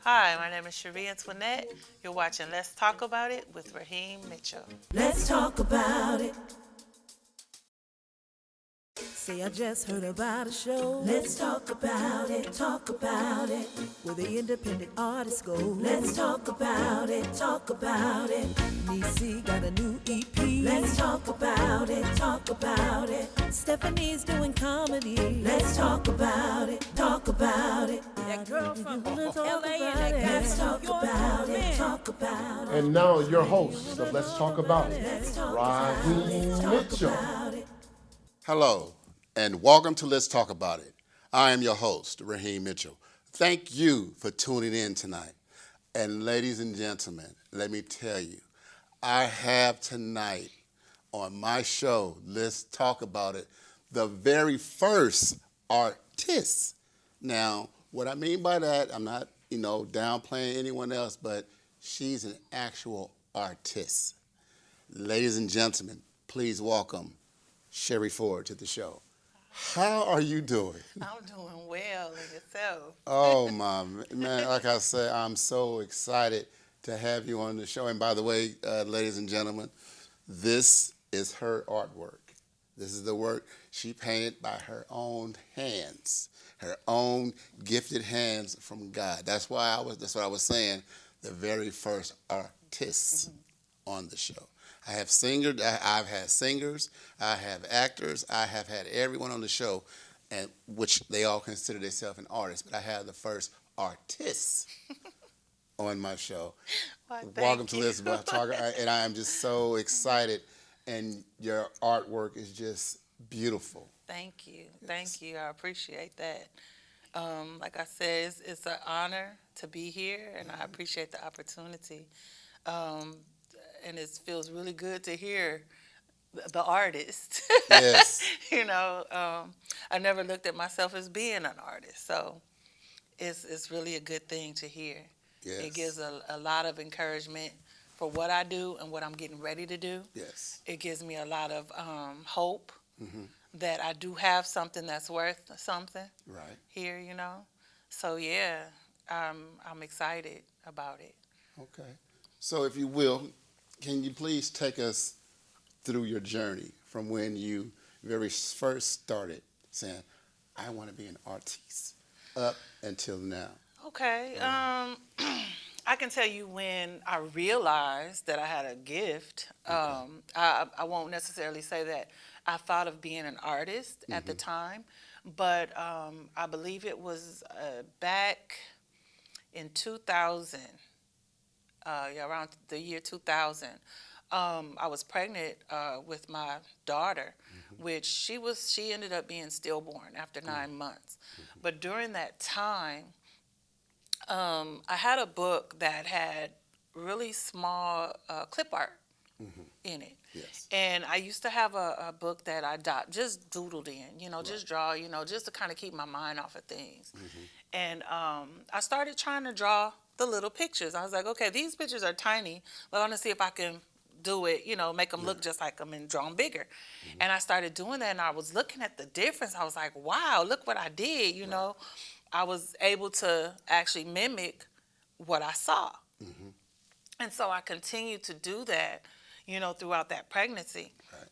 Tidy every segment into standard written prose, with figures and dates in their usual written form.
Hi, my name is Cherie Antoinette. You're watching Let's Talk About It with Raheem Mitchell. Let's talk about it. Say I just heard about a show. Let's talk about it, talk about it. Where the independent artists go. Let's talk about it, talk about it. Niecy got a new EP. Let's talk about it, talk about it. Stephanie's doing comedy. Let's talk about it, talk about it. That girl from LA and that guy. Let's talk about it, talk about it. And now your host of Let's Talk About It, Raheem Mitchell. Hello, and welcome to Let's Talk About It. I am your host, Raheem Mitchell. Thank you for tuning in tonight. And ladies and gentlemen, let me tell you, I have tonight on my show, Let's Talk About It, the very first artist. Now, what I mean by that, I'm not, downplaying anyone else, but she's an actual artist. Ladies and gentlemen, please welcome Cherie Ford to the show. How are you doing? I'm doing well, and yourself? Oh, my man, like I said, I'm so excited to have you on the show. And by the way, ladies and gentlemen, this is her artwork. This is the work she painted by her own hands, her own gifted hands from God. That's what I was saying, the very first artist on the show. I've had singers, I have actors, I have had everyone on the show, and which they all consider themselves an artist, but I have the first artist on my show. Well, Welcome to Let's Talk, and I am just so excited, and your artwork is just beautiful. Thank you. Thank you. I appreciate that. Like I said, it's an honor to be here, and I appreciate the opportunity. And it feels really good to hear the artist. Yes. I never looked at myself as being an artist, so it's really a good thing to hear. Yes. It gives a lot of encouragement for what I do and what I'm getting ready to do. Yes. It gives me a lot of hope that I do have something that's worth something Right. here, So, yeah, I'm excited about it. Okay. So if you will, can you please take us through your journey from when you very first started saying, I want to be an artist, up until now? Okay. I can tell you when I realized that I had a gift. I won't necessarily say that I thought of being an artist at the time, but I believe it was back in 2000, around the year 2000. I was pregnant with my daughter, which she ended up being stillborn after 9 months. But during that time, I had a book that had really small clip art in it. Yes. And I used to have a book that I just doodled in, just draw, just to kind of keep my mind off of things. And I started trying to draw the little pictures. I was like, okay, these pictures are tiny, but I want to see if I can do it, make them look just like them and draw them bigger. And I started doing that, and I was looking at the difference. I was like, wow, look what I did, know. I was able to actually mimic what I saw. And so I continued to do that, throughout that pregnancy. Right.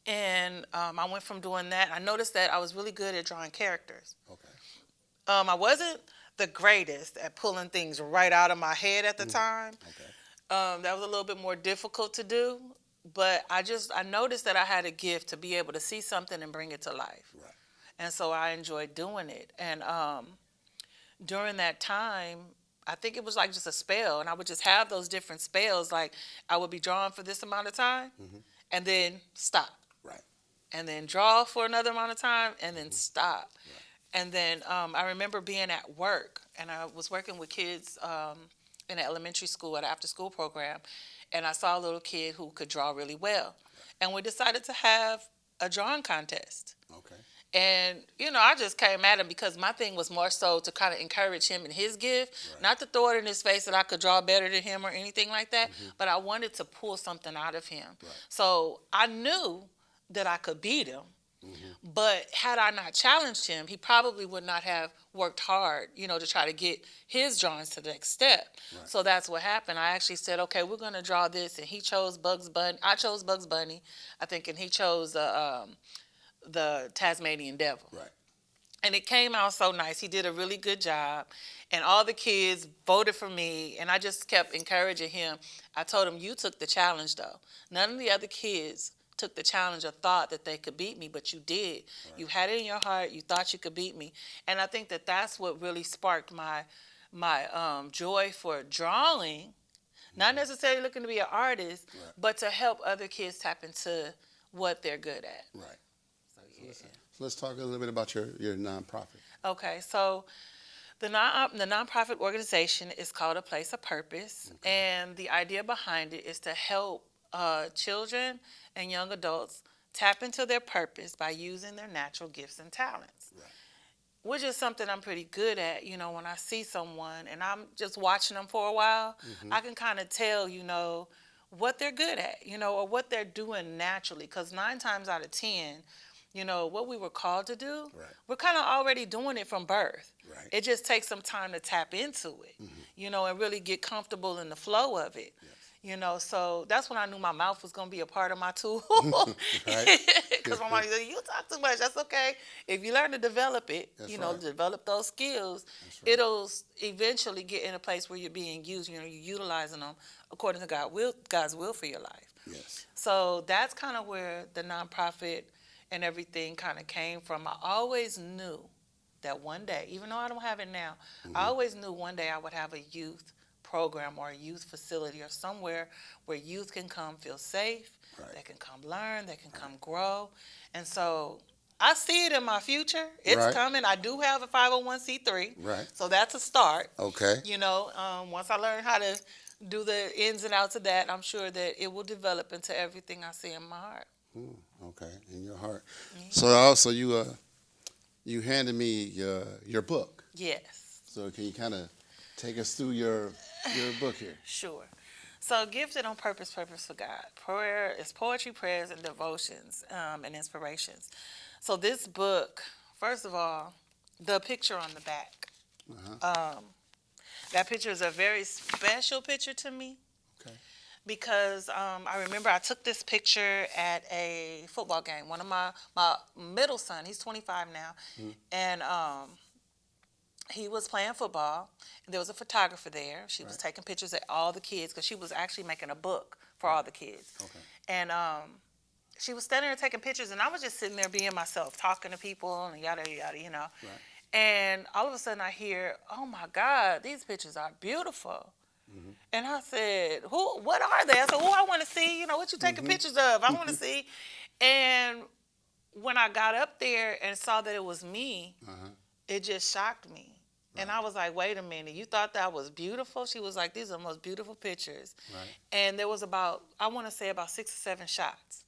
And I went from doing that. I noticed that I was really good at drawing characters. Okay. I wasn't the greatest at pulling things right out of my head at the time. Okay. That was a little bit more difficult to do. But I noticed that I had a gift to be able to see something and bring it to life. Right. And so I enjoyed doing it. And during that time, I think it was like just a spell. And I would just have those different spells. Like I would be drawing for this amount of time and then stop. Right. And then draw for another amount of time and then stop. Right. And then I remember being at work, and I was working with kids in an elementary school at an after-school program, and I saw a little kid who could draw really well. And we decided to have a drawing contest. Okay. And, I just came at him because my thing was more so to kind of encourage him in his gift, not to throw it in his face that I could draw better than him or anything like that, but I wanted to pull something out of him. Right. So I knew that I could beat him. But had I not challenged him, he probably would not have worked hard, to try to get his drawings to the next step. Right. So that's what happened. I actually said, okay, we're going to draw this. And he chose Bugs Bunny. I chose Bugs Bunny, I think, and he chose the Tasmanian Devil. Right. And it came out so nice. He did a really good job. And all the kids voted for me. And I just kept encouraging him. I told him, you took the challenge, though. None of the other kids took the challenge or thought that they could beat me, but you did. Right. You had it in your heart. You thought you could beat me. And I think that that's what really sparked my joy for drawing. Not necessarily looking to be an artist, right. but to help other kids tap into what they're good at. Right. So, yeah. So let's talk a little bit about your nonprofit. Okay, so the nonprofit organization is called A Place of Purpose, and the idea behind it is to help children and young adults tap into their purpose by using their natural gifts and talents. Right. Which is something I'm pretty good at. When I see someone and I'm just watching them for a while, I can kind of tell, what they're good at, or what they're doing naturally. Because 9 times out of 10, what we were called to do, right. we're kind of already doing it from birth. Right. It just takes some time to tap into it, and really get comfortable in the flow of it. Yes. So that's when I knew my mouth was going to be a part of my tool. Because my mom said, you talk too much. That's okay. If you learn to develop it, that's right. Develop those skills, right. It'll eventually get in a place where you're being used, you're utilizing them according to God's will for your life. Yes. So that's kind of where the nonprofit and everything kind of came from. I always knew that one day, even though I don't have it now, I always knew one day I would have a youth program or a youth facility or somewhere where youth can come feel safe, right. They can come learn, they can come grow. And so I see it in my future. It's right. coming. I do have a 501c3. Right. So that's a start. Okay. Once I learn how to do the ins and outs of that, I'm sure that it will develop into everything I see in my heart. Okay, in your heart. Mm-hmm. So also you handed me your book. Yes. So can you kind of take us through your book here? Sure. So Gifted on Purpose, Purpose for God. Prayer is poetry, prayers, and devotions and inspirations. So this book, first of all, the picture on the back. That picture is a very special picture to me. Okay. Because I remember I took this picture at a football game. One of my middle son, he's 25 now, and he was playing football. And there was a photographer there. She was taking pictures of all the kids because she was actually making a book for all the kids. Okay. And she was standing there taking pictures, and I was just sitting there being myself, talking to people and yada, yada, Right. And all of a sudden I hear, oh, my God, these pictures are beautiful. And I said, what are they? I said, I want to see, what you taking pictures of. I want to see. And when I got up there and saw that it was me, it just shocked me. Right. And I was like, wait a minute, you thought that was beautiful? She was like, these are the most beautiful pictures. Right. And there was about 6 or 7 shots.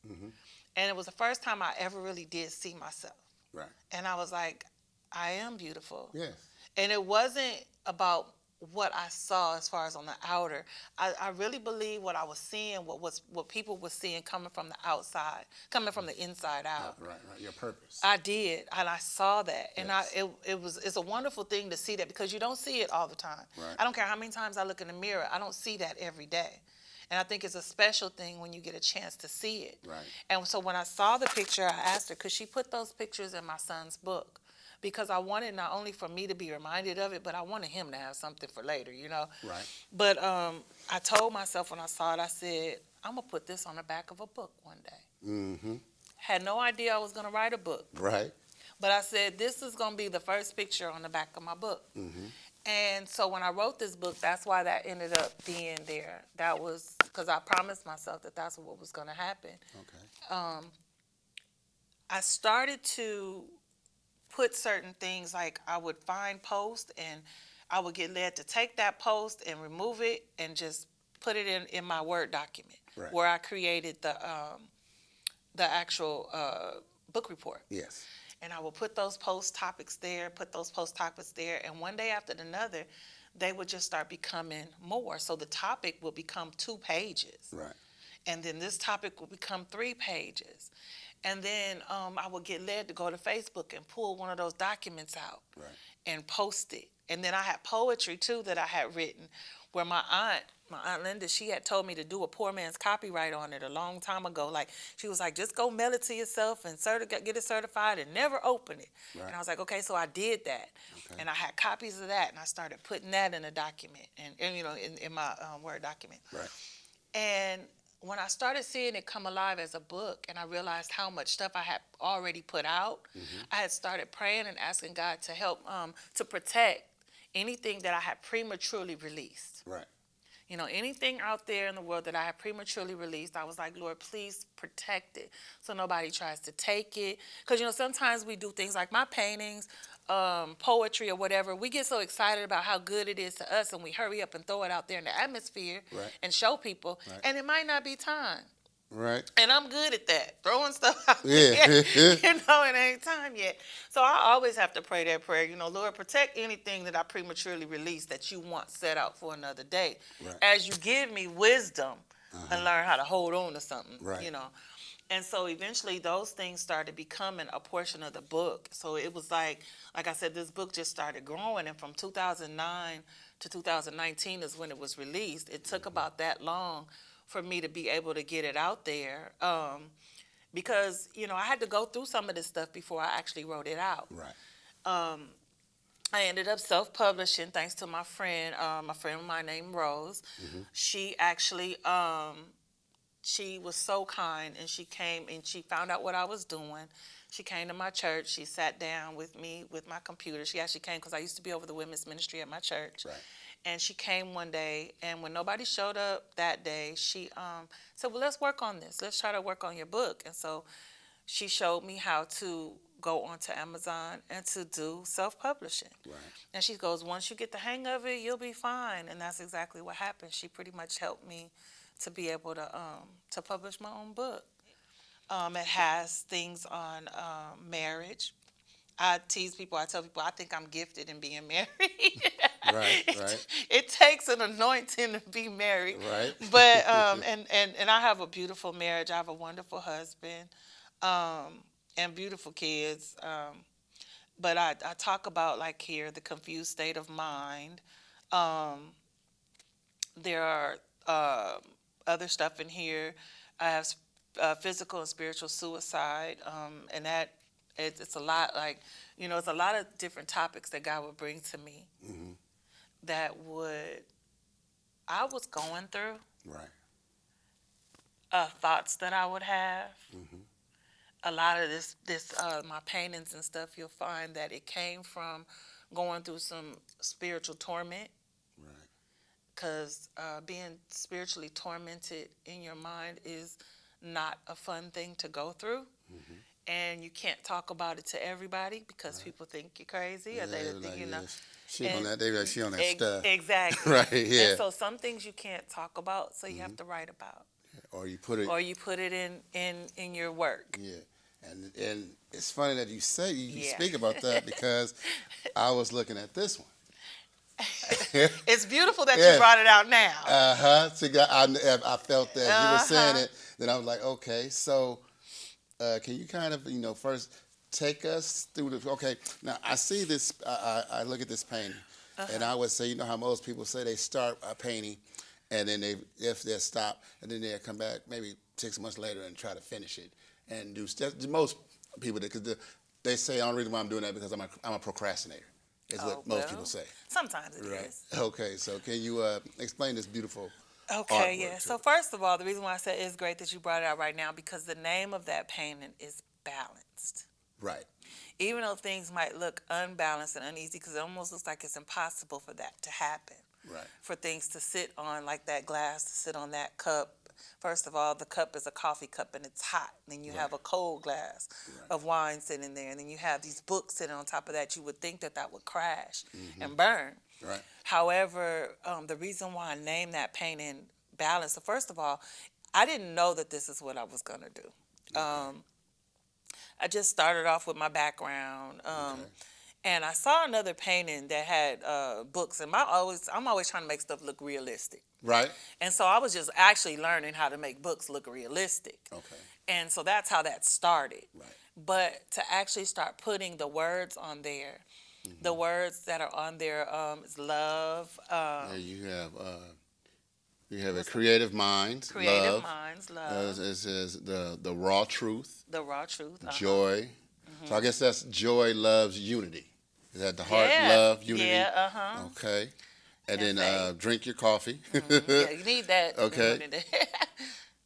And it was the first time I ever really did see myself. Right. And I was like, I am beautiful. Yes. And it wasn't about what I saw as far as on the outer. I really believe what I was seeing, what people were seeing coming from the outside, coming from the inside out. Right, your purpose. I did, and I saw that. Yes. And it's a wonderful thing to see that because you don't see it all the time. Right. I don't care how many times I look in the mirror, I don't see that every day. And I think it's a special thing when you get a chance to see it. Right. And so when I saw the picture, I asked her, could she put those pictures in my son's book? Because I wanted not only for me to be reminded of it, but I wanted him to have something for later, Right. But I told myself when I saw it, I said, I'm going to put this on the back of a book one day. Had no idea I was going to write a book. Right. But I said, this is going to be the first picture on the back of my book. And so when I wrote this book, that's why that ended up being there. That was because I promised myself that that's what was going to happen. Okay. I started to put certain things, like I would find posts and I would get led to take that post and remove it and just put it in my Word document, right, where I created the actual book report. Yes. And I would put those post topics there, and one day after another, they would just start becoming more. So the topic would become 2 pages. Right. and then this topic will become 3 pages. And then I would get led to go to Facebook and pull one of those documents out Right. and post it. And then I had poetry too that I had written, where my aunt Linda, she had told me to do a poor man's copyright on it a long time ago. Like, she was like, just go mail it to yourself and get it certified and never open it. Right. And I was like, okay, so I did that. Okay. And I had copies of that, and I started putting that in a document and in my Word document. Right. And when I started seeing it come alive as a book, and I realized how much stuff I had already put out, I had started praying and asking God to help to protect anything that I had prematurely released. Right. You know, anything out there in the world that I had prematurely released, I was like, Lord, please protect it so nobody tries to take it. Because, sometimes we do things like my paintings, poetry or whatever. We get so excited about how good it is to us, and we hurry up and throw it out there in the atmosphere Right. and show people, Right. and it might not be time. Right. And I'm good at that, throwing stuff out Yeah. there. It ain't time yet. So I always have to pray that prayer. Lord, protect anything that I prematurely release that you want set out for another day. Right. As you give me wisdom and learn how to hold on to something, Right. And so eventually those things started becoming a portion of the book. So it was like I said, this book just started growing. And from 2009 to 2019 is when it was released. It took about that long for me to be able to get it out there, because I had to go through some of this stuff before I actually wrote it out. Right. I ended up self-publishing thanks to my friend of mine named Rose. She actually she was so kind, and she came and she found out what I was doing. She came to my church. She sat down with me with my computer. She actually came because I used to be over the women's ministry at my church. Right. And she came one day, and when nobody showed up that day, she said, well, let's work on this. Let's try to work on your book. And so she showed me how to go onto Amazon and to do self-publishing. Right. And she goes, once you get the hang of it, you'll be fine. And that's exactly what happened. She pretty much helped me to be able to publish my own book. It has things on marriage. I tease people, I tell people, I think I'm gifted in being married. Right, right. It takes an anointing to be married. Right. But and I have a beautiful marriage. I have a wonderful husband, and beautiful kids. But I talk about, like, here, the confused state of mind. There are other stuff in here. I have physical and spiritual suicide, and that it's a lot. Like, it's a lot of different topics that God would bring to me that I was going through, Right. thoughts that I would have. A lot of this my paintings and stuff, you'll find that it came from going through some spiritual torment. Right. Because being spiritually tormented in your mind is not a fun thing to go through. And you can't talk about it to everybody because people think you're crazy, or they think, She on that. They like she on that stuff. Exactly. Right. Yeah. And so some things you can't talk about, so you have to write about, Or you put it. or you put it in your work. Yeah. And it's funny that you say you Yeah. speak about that, because I was looking at this one. It's beautiful that Yeah. you brought it out now. See, I felt that you were saying it. Then I was like, okay, so can you kind of first take us through the? Okay, now I see this. I look at this painting, and I would say, how most people say they start a painting, and then if they stop, and then they come back maybe 6 months later and try to finish it and do stuff. Most people, because they say the only reason why I'm doing that because I'm a procrastinator. Is what most people say. Sometimes it is. Right. Okay, so can you explain this beautiful Okay, artwork yeah. to So us? first of all, the reason why I said it's great that you brought it out right now, because the name of that painting is Balanced. Right. Even though things might look unbalanced and uneasy, because it almost looks like it's impossible for that to happen. Right. For things to sit on, like that glass, to sit on that cup. First of all, the cup is a coffee cup and it's hot. Then you have a cold glass of wine sitting there. And then you have these books sitting on top of that. You would think that would crash and burn. Right. However, the reason why I named that painting Balance, so first of all, I didn't know that this is what I was going to do. I just started off with my background. And I saw another painting that had books, and I'm always trying to make stuff look realistic. Right. And so I was just actually learning how to make books look realistic. Okay. And so that's how that started. Right. But to actually start putting the words on there, the words that are on there is love. Yeah, you have a creative mind. Creative love. minds, love. It says the raw truth. The raw truth. Joy. So I guess that's joy, loves, unity. Is that the heart, Yeah. love, unity? Yeah, Okay. And And then drink your coffee. Yeah, you need that. Okay.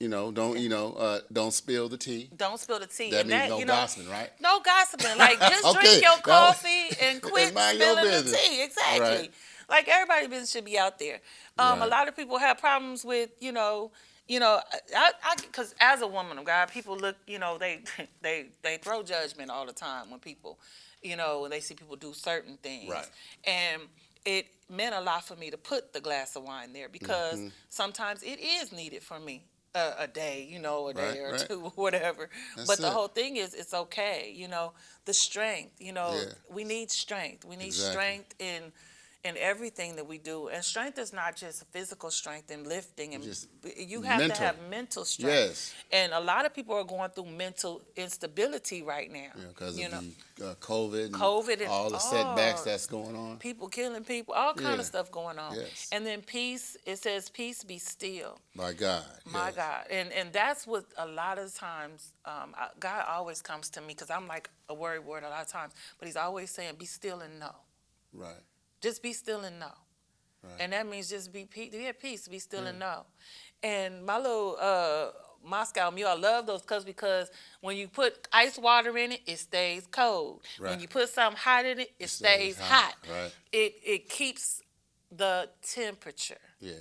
Don't spill the tea. Don't spill the tea. That And means no you gossiping, right? No gossiping. Like, just Okay, drink your that was- coffee and quit mind your spilling the business. tea. Exactly. Right. Like, everybody's business should be out there. A Right. lot of people have problems with, because as a woman of God, people look, they throw judgment all the time when people, when they see people do certain things. Right. And it meant a lot for me to put the glass of wine there because sometimes it is needed for me. A day, a day or right. two, whatever. That's But the it. whole thing is, it's okay. The strength. We need strength. We need Exactly. strength in everything that we do. And strength is not just physical strength and lifting, and Just you have mental. to have mental strength. Yes. And a lot of people are going through mental instability right now. Yeah, because you of know, the COVID and COVID and all the setbacks that's going on. people killing people, all kind Yeah. of stuff going on. Yes. And then peace. It says, "Peace, be still." My God. My yes. God, and that's what a lot of times God always comes to me because I'm like a worry word a lot of times, but He's always saying, "Be still and know." Right. Just be still and know, Right. and that means just be at peace, be still and know. And my little Moscow Mule, I love those cups because when you put ice water in it, it stays cold. Right. When you put something hot in it, it stays hot. Right. It keeps the temperature Yeah.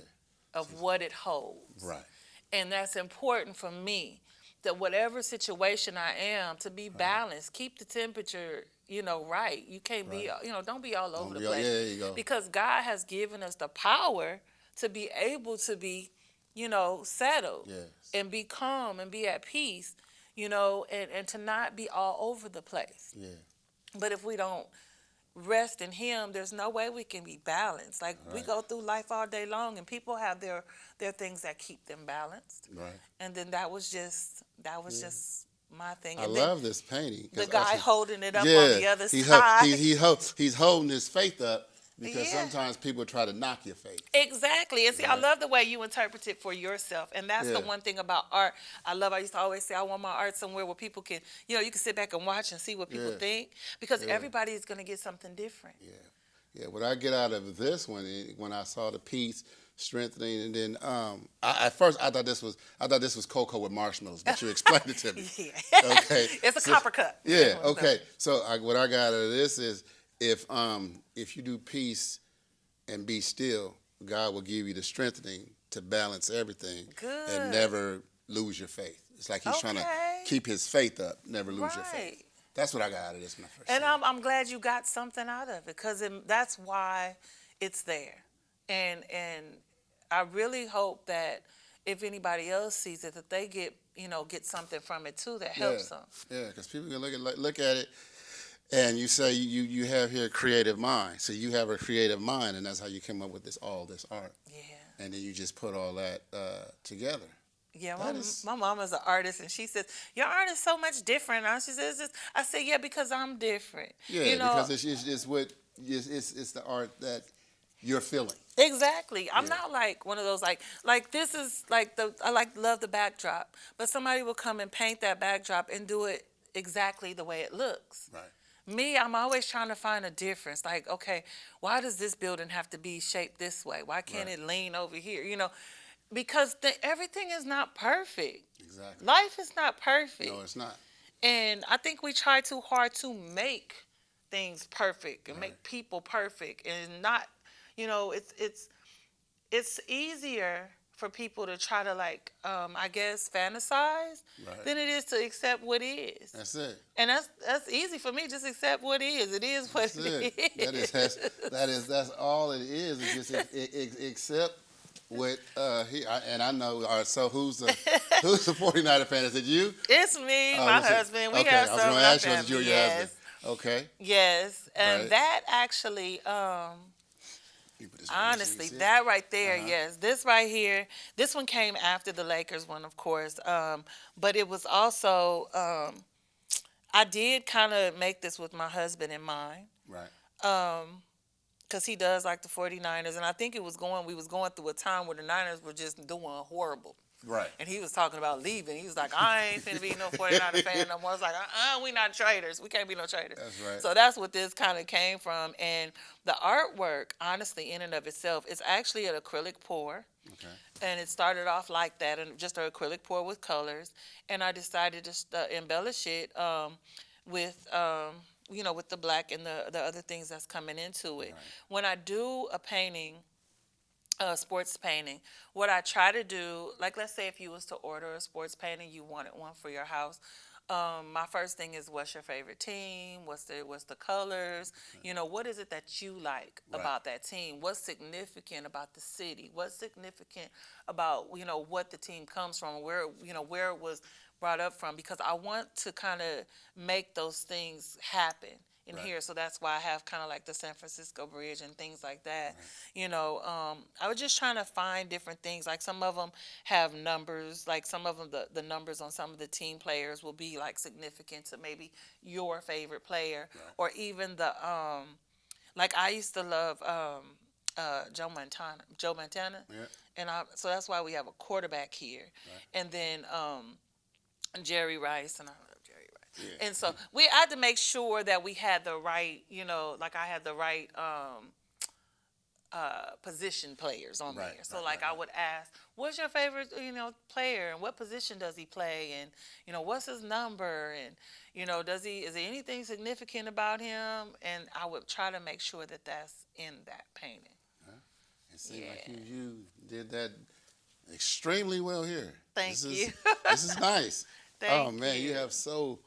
of what it holds. Right. And that's important for me, that whatever situation I am, to be balanced, keep the temperature, right. You can't be, don't be all over the place. Yeah, there you go. Because God has given us the power to be able to be, settled Yes. and be calm and be at peace, and to not be all over the place. Yeah. But if we don't rest in Him, there's no way we can be balanced. Like, we go through life all day long, and people have their things that keep them balanced. Right. And then that was just my thing. I And then love this painting. the 'cause guy I see- holding it up yeah, on the other he side. he's holding his faith up because Yeah. sometimes people try to knock your faith. Exactly. And see, I Right. love the way you interpret it for yourself. And that's the Yeah. one thing about art. I used to always say, I want my art somewhere where people can, you can sit back and watch and see what people Yeah. think. Because Yeah. everybody is going to get something different. Yeah. Yeah. What I get out of this one, when I saw the peace, strengthening, and then at first I thought this was cocoa with marshmallows, but you explained it to me. Yeah. Okay. It's a copper cup. Yeah. Okay. So what I got out of this is if you do peace and be still, God will give you the strengthening to balance everything Good. and never lose your faith. It's like He's trying to Okay. keep His faith up, never lose your faith. Right. That's what I got out of this when I first. And seen it. I'm glad you got something out of it, because that's why it's there. And I really hope that if anybody else sees it, that they get something from it too that helps them. Yeah, because people can look at it, and you say you have here a creative mind. So you have a creative mind, and that's how you came up with all this art. Yeah. And then you just put all that together. Yeah, That is- my mom is an artist, and she says, "Your art is so much different." And she says, "I said, yeah, because I'm different." Yeah, because it's the art that you're feeling. Exactly. I'm Yeah. not like one of those like this is like love the backdrop, but somebody will come and paint that backdrop and do it exactly the way it looks. Right. Me, I'm always trying to find a difference. Like, okay, why does this building have to be shaped this way? Why can't Right. it lean over here? Because everything is not perfect. Exactly. Life is not perfect. No, it's not. And I think we try too hard to make things perfect and make people perfect, and not, it's easier for people to try to I guess fantasize Right. than it is to accept what is. That's it. And that's easy for me. Just accept what is. It is what That's it it. is. That's all it is. It's just accept what and I know. All right, so who's the 49er fan? Is it you? It's me, Oh, my is it- husband. We okay, have I was some going in to our ask you, was it you or family, your yes. husband? Okay. Yes, and Right. that actually, You put this right here so you honestly, can see it. that right there, Uh-huh. yes. This right here, this one came after the Lakers one, of course. But it was also, I did kind of make this with my husband in mind. Right. Because he does like the 49ers. And I think we was going through a time where the Niners were just doing horrible. Right. And he was talking about leaving. He was like, I ain't finna be no 49er fan no more. I was like, we not traders. We can't be no traders. That's right. So that's what this kind of came from. And the artwork, honestly, in and of itself, is actually an acrylic pour. Okay. And it started off like that, and just an acrylic pour with colors. And I decided to embellish it with, with the black and the other things that's coming into it. Right. When I do a painting, sports painting, what I try to do, like let's say if you was to order a sports painting, you wanted one for your house. My first thing is, what's your favorite team? What's the colors? What is it that you like Right. about that team? What's significant about the city? What's significant about what the team comes from? Where it was brought up from? Because I want to kind of make those things happen in Right. here. So that's why I have kind of like the San Francisco Bridge and things like that. Right. I was just trying to find different things. Like some of them have numbers. Like some of them, the numbers on some of the team players will be like significant to maybe your favorite player, Right. or even like I used to love Joe Montana. Yeah. And so that's why we have a quarterback here, Right. and then Jerry Rice, and I love Jerry Rice. Yeah. And so we had to make sure that we had the right, like I had the right position players on Right, there. So right, like right, I would ask, what's your favorite, player, and what position does he play, and what's his number, and is there anything significant about him? And I would try to make sure that that's in that painting. It seems like Yeah. you did that extremely well here. Thank you. This is nice. Thank Oh man, you you. have so.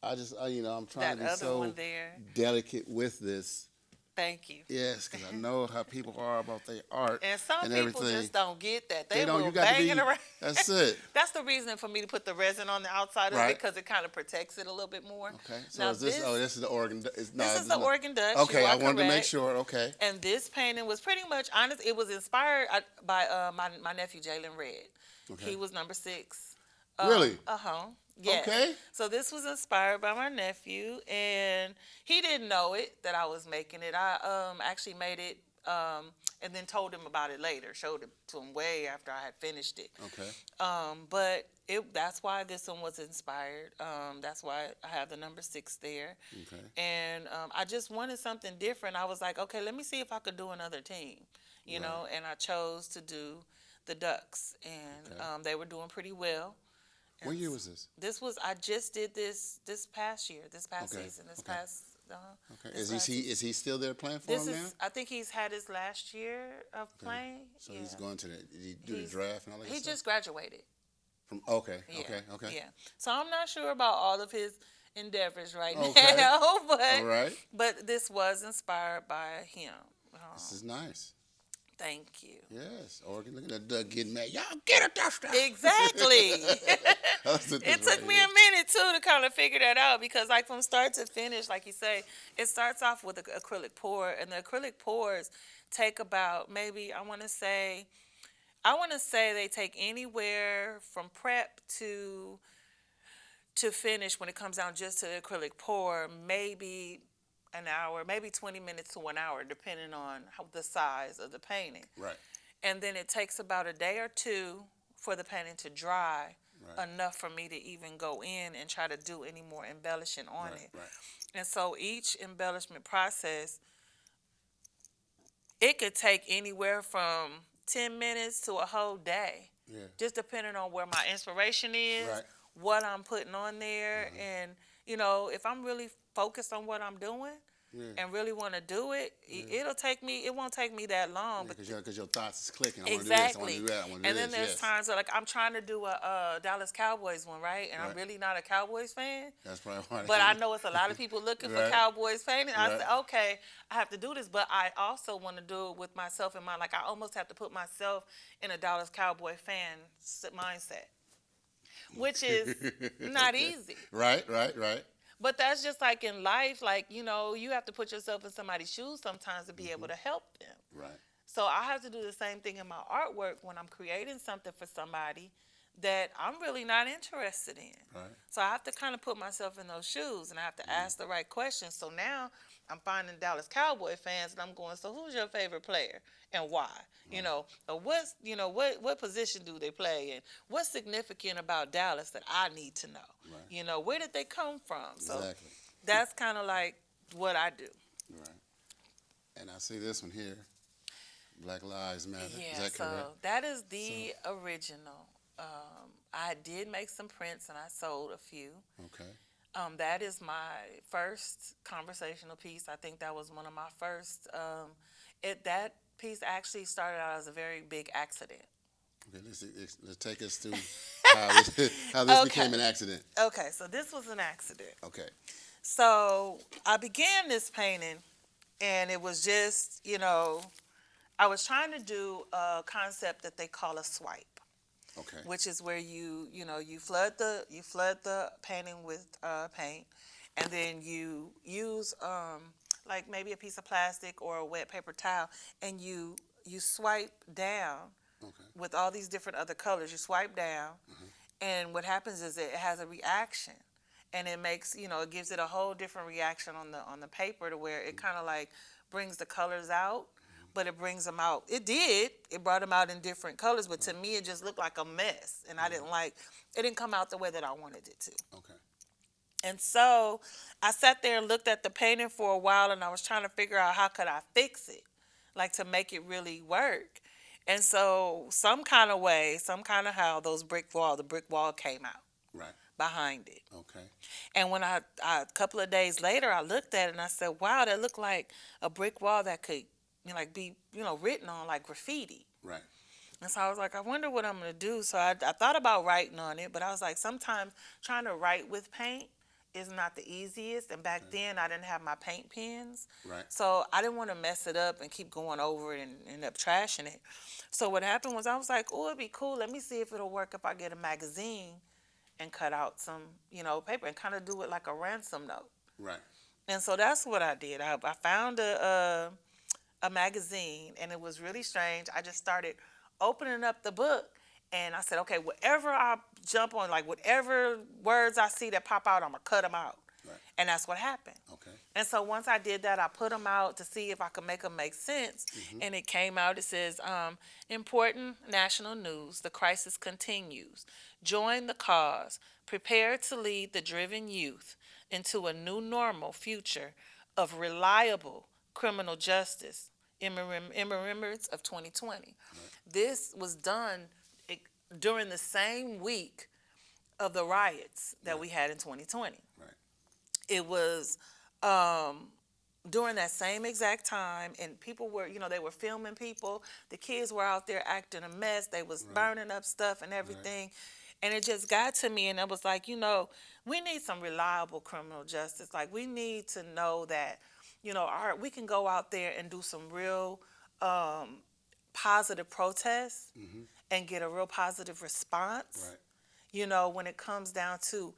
I'm trying That to be other so one there. delicate with this. Thank you. Yes, because I know how people are about their art And some people everything. just don't get that. They don't. Will You got to bang be. it around. That's it. That's the reason for me to put the resin on the outside of Right. it, because it kind of protects it a little bit more. Okay. So Now is this? This is the Oregon. this is the Oregon Dutch. Okay, You are I wanted to make correct. sure. Okay. And this painting was pretty much honest. It was inspired by my nephew Jalen Red. Okay. He was number 6. Really? Yes. Okay. So this was inspired by my nephew, and he didn't know it that I was making it. I actually made it, and then told him about it later. Showed it to him way after I had finished it. Okay. But that's why this one was inspired. That's why I have the number 6 there. Okay. And I just wanted something different. I was like, okay, let me see if I could do another team, Right. and I chose to do the Ducks, and Okay. they were doing pretty well. What And year was this? I just did this past year, this past Okay, season, okay. Okay. this last Is he still there playing for This him now? is, I think he's had his last year of playing. So yeah. he's going to did he do the He's- draft and all that He stuff? just graduated. From okay. Yeah. Okay. Yeah. So I'm not sure about all of his endeavors right Okay. now, but All right. but this was inspired by him. This is nice. Thank you. Yes. Oregon, look at that Doug getting mad. Y'all get a touchdown. Exactly. It It took me a minute too to kind of figure that out, because like from start to finish, like you say, it starts off with an acrylic pour, and the acrylic pours take about maybe I want to say they take anywhere from prep to finish, when it comes down just to the acrylic pour, maybe an hour, maybe 20 minutes to 1 hour, depending on the size of the painting. Right. And then it takes about a day or two for the painting to dry, Right. enough for me to even go in and try to do any more embellishing on Right. it. Right. And so each embellishment process, it could take anywhere from 10 minutes to a whole day, Yeah. just depending on where my inspiration is, Right. what I'm putting on there, and if I'm really focused on what I'm doing Yeah. and really want to do it, it won't take me that long. But Because your thoughts is clicking. I want to do this. I want exactly. to do that. I want to do And then this. there's Yes. times where, like, I'm trying to do a Dallas Cowboys one, right? And I'm Right. really not a Cowboys fan. That's probably why. But I know it's a lot of people looking for Right. Cowboys painting. I Right. said, okay, I have to do this, but I also want to do it with myself in mind. Like, I almost have to put myself in a Dallas Cowboy fan mindset, which is not easy. Right. But that's just like in life, like, you have to put yourself in somebody's shoes sometimes to be able to help them. Right. So I have to do the same thing in my artwork when I'm creating something for somebody that I'm really not interested in. Right. So I have to kind of put myself in those shoes, and I have to ask the right questions. So now I'm finding Dallas Cowboy fans, and I'm going, so who's your favorite player and why? Or what position do they play, and what's significant about Dallas that I need to know? Right. Where did they come from? So Exactly. that's kind of like what I do. Right. And I see this one here. Black Lives Matter. Yeah, Is that so correct? that is the original. I did make some prints and I sold a few. Okay. That is my first conversational piece. I think that was one of my first. That piece actually started out as a very big accident. Okay, let's take us through how this Okay. became an accident. Okay, so this was an accident. Okay. So I began this painting, and it was just, I was trying to do a concept that they call a swipe. Okay. Which is where you flood the painting with paint, and then you use like maybe a piece of plastic or a wet paper towel, and you swipe down Okay. with all these different other colors. You swipe down, and what happens is it has a reaction, and it makes it gives it a whole different reaction on the paper, to where it kind of like brings the colors out. But it brings them out. It brought them out in different colors, but to me it just looked like a mess, and I didn't like it. Didn't come out the way that I wanted it to. Okay. And so I sat there and looked at the painting for a while, and I was trying to figure out how could I fix it, like to make it really work. And so some kind of how the brick wall came out Right. behind it. Okay. And when a couple of days later, I looked at it and I said, wow, that looked like a brick wall that could be written on like graffiti. Right. And so I was like, I wonder what I'm going to do. So I thought about writing on it, but I was like, sometimes trying to write with paint is not the easiest. And back then I didn't have my paint pens. Right. So I didn't want to mess it up and keep going over it and end up trashing it. So what happened was I was like, oh, it'd be cool. Let me see if it'll work if I get a magazine and cut out some, paper and kind of do it like a ransom note. Right. And so that's what I did. I found a magazine, and it was really strange. I just started opening up the book, and I said, okay, whatever I jump on, like whatever words I see that pop out, I'm going to cut them out. Right. And that's what happened. Okay. And so once I did that, I put them out to see if I could make them make sense. And it came out. It says, important national news. The crisis continues. Join the cause. Prepare to lead the driven youth into a new normal future of reliable criminal justice in remembrance of 2020. Right. This was done during the same week of the riots that we had in 2020. Right. It was during that same exact time, and people were, they were filming people. The kids were out there acting a mess. They was burning up stuff and everything. Right. And it just got to me, and I was like, we need some reliable criminal justice. Like, we need to know that, we can go out there and do some real positive protests and get a real positive response. Right. When it comes down to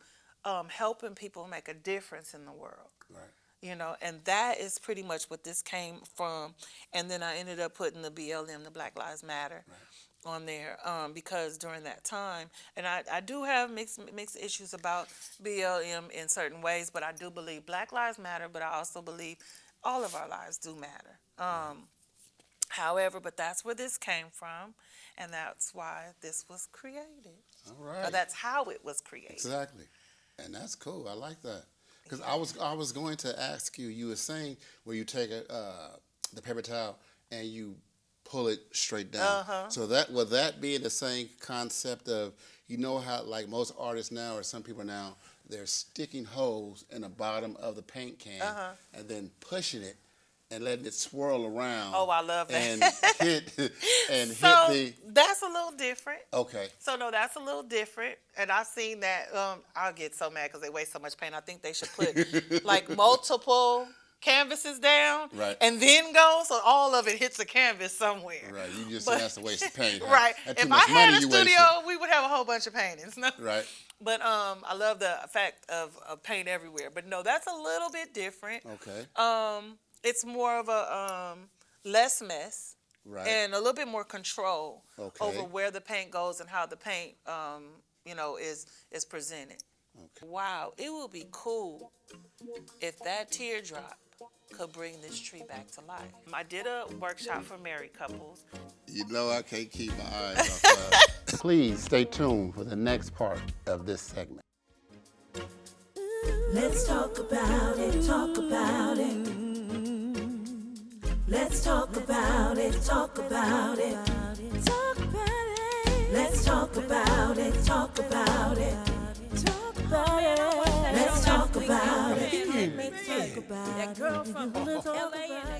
helping people make a difference in the world. Right. And that is pretty much what this came from. And then I ended up putting the BLM, the Black Lives Matter, on there because during that time, and I do have mixed issues about BLM in certain ways, but I do believe Black Lives Matter, but I also believe all of our lives do matter. However, but that's where this came from, and that's why this was created. All right. Or that's how it was created. Exactly. And that's cool. I like that. Because I was going to ask you, you were saying where you take the paper towel and you pull it straight down. So would that be the same concept of, how like most artists now or some people now, they're sticking holes in the bottom of the paint can and then pushing it and letting it swirl around. Oh, I love that. And hit the. That's a little different. Okay. So no, that's a little different, and I've seen that. I'll get so mad because they waste so much paint. I think they should put like multiple canvases down, Right. and then go, so all of it hits the canvas somewhere. Right. You just But- that's a waste of paint. Huh? Right. That's too If I much had money a you studio, wasted. we would have a whole bunch of paintings. No? Right. But I love the fact of paint everywhere. But no, that's a little bit different. Okay. It's more of a less mess. Right. And a little bit more control Okay. over where the paint goes and how the paint, is presented. Okay. Wow, it would be cool if that teardrop could bring this tree back to life. I did a workshop for married couples. You know I can't keep my eyes off of. Please stay tuned for the next part of this segment. Let's talk about it, talk about it. Let's talk about it, talk about it. Talk about it. Let's talk about it, talk about it. Talk about it. Let's talk about it. Let's talk about it. That girl from LA